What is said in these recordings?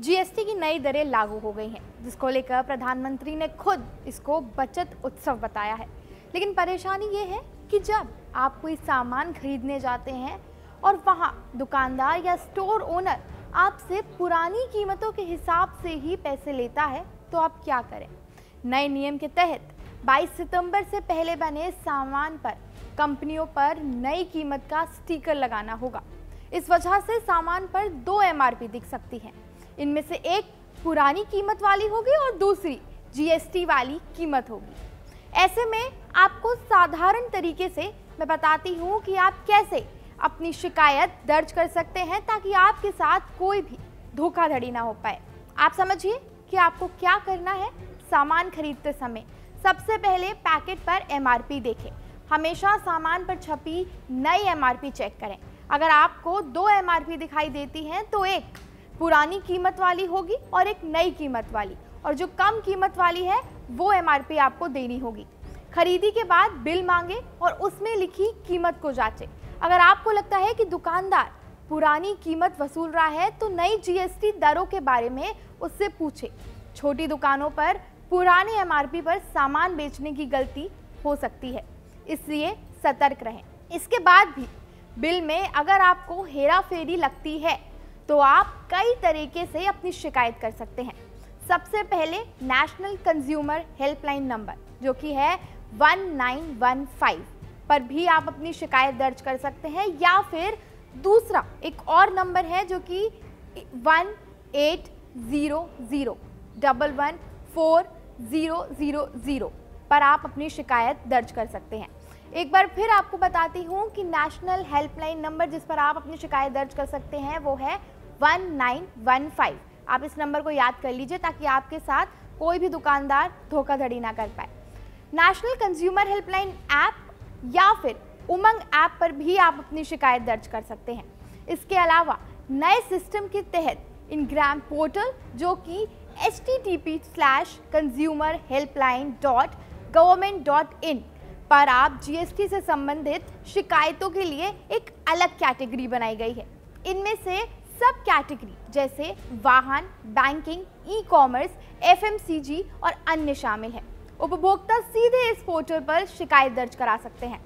GST की नई दरें लागू हो गई हैं, जिसको लेकर प्रधानमंत्री ने खुद इसको बचत उत्सव बताया है। लेकिन परेशानी ये है कि जब आप कोई सामान खरीदने जाते हैं और वहाँ दुकानदार या स्टोर ओनर आपसे पुरानी कीमतों के हिसाब से ही पैसे लेता है, तो आप क्या करें। नए नियम के तहत 22 सितंबर से पहले बने सामान पर कंपनियों पर नई कीमत का स्टिकर लगाना होगा। इस वजह से सामान पर 2 एमआरपी दिख सकती है। इनमें से एक पुरानी कीमत वाली होगी और दूसरी जीएसटी वाली कीमत होगी। ऐसे में आपको साधारण तरीके से मैं बताती हूँ कि आप कैसे अपनी शिकायत दर्ज कर सकते हैं ताकि आपके साथ कोई भी धोखाधड़ी ना हो पाए। आप समझिए कि आपको क्या करना है। सामान खरीदते समय सबसे पहले पैकेट पर एमआरपी देखें। हमेशा सामान पर छपी नई एमआरपी चेक करें। अगर आपको 2 एमआरपी दिखाई देती हैं तो एक पुरानी कीमत वाली होगी और एक नई कीमत वाली, और जो कम कीमत वाली है वो एमआरपी आपको देनी होगी। खरीदी के बाद बिल मांगे और उसमें लिखी कीमत को जांचें। अगर आपको लगता है कि दुकानदार पुरानी कीमत वसूल रहा है तो नई जीएसटी दरों के बारे में उससे पूछें। छोटी दुकानों पर पुराने एमआरपी पर सामान बेचने की गलती हो सकती है, इसलिए सतर्क रहें। इसके बाद भी बिल में अगर आपको हेराफेरी लगती है तो आप कई तरीके से अपनी शिकायत कर सकते हैं। सबसे पहले नेशनल कंज्यूमर हेल्पलाइन नंबर जो कि है 1915 पर भी आप अपनी शिकायत दर्ज कर सकते हैं, या फिर दूसरा एक और नंबर है जो कि 1800-114000 पर आप अपनी शिकायत दर्ज कर सकते हैं। एक बार फिर आपको बताती हूँ कि नेशनल हेल्पलाइन नंबर जिस पर आप अपनी शिकायत दर्ज कर सकते हैं वो है 1915। आप इस नंबर को याद कर लीजिए ताकि आपके साथ कोई भी दुकानदार धोखाधड़ी ना कर पाए। नेशनल कंज्यूमर हेल्पलाइन ऐप या फिर उमंग ऐप पर भी आप अपनी शिकायत दर्ज कर सकते हैं। इसके अलावा नए सिस्टम के तहत इनग्राम पोर्टल जो कि http:/consumerhelpline.government.in पर आप जीएसटी से संबंधित शिकायतों के लिए एक अलग कैटेगरी बनाई गई है। इनमें से सब कैटेगरी जैसे वाहन, बैंकिंग, ई कॉमर्स, एफएमसीजी और अन्य शामिल है। उपभोक्ता सीधे इस पोर्टल पर शिकायत दर्ज करा सकते हैं।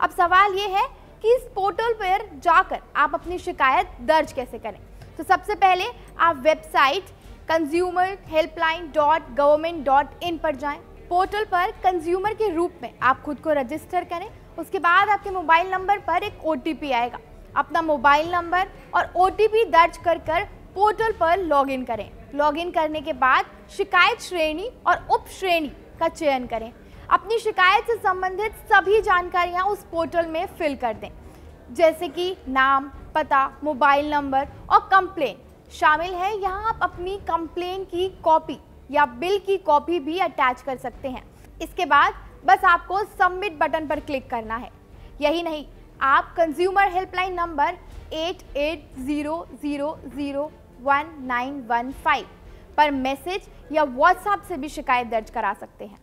अब सवाल ये है कि इस पोर्टल पर जाकर आप अपनी शिकायत दर्ज कैसे करें। तो सबसे पहले आप वेबसाइट consumerhelpline.government.in पर जाएं। पोर्टल पर कंज्यूमर के रूप में आप खुद को रजिस्टर करें। उसके बाद आपके मोबाइल नंबर पर एक ओटीपी आएगा। अपना मोबाइल नंबर और ओटीपी दर्ज कर पोर्टल पर लॉगिन करें। लॉगिन करने के बाद शिकायत श्रेणी और उप श्रेणी का चयन करें। अपनी शिकायत से संबंधित सभी जानकारियां उस पोर्टल में फिल कर दें, जैसे कि नाम, पता, मोबाइल नंबर और कंप्लेन शामिल है। यहाँ आप अपनी कंप्लेन की कॉपी या बिल की कॉपी भी अटैच कर सकते हैं। इसके बाद बस आपको सबमिट बटन पर क्लिक करना है। यही नहीं, आप कंज्यूमर हेल्पलाइन नंबर 8800011915 पर मैसेज या व्हाट्सएप से भी शिकायत दर्ज करा सकते हैं।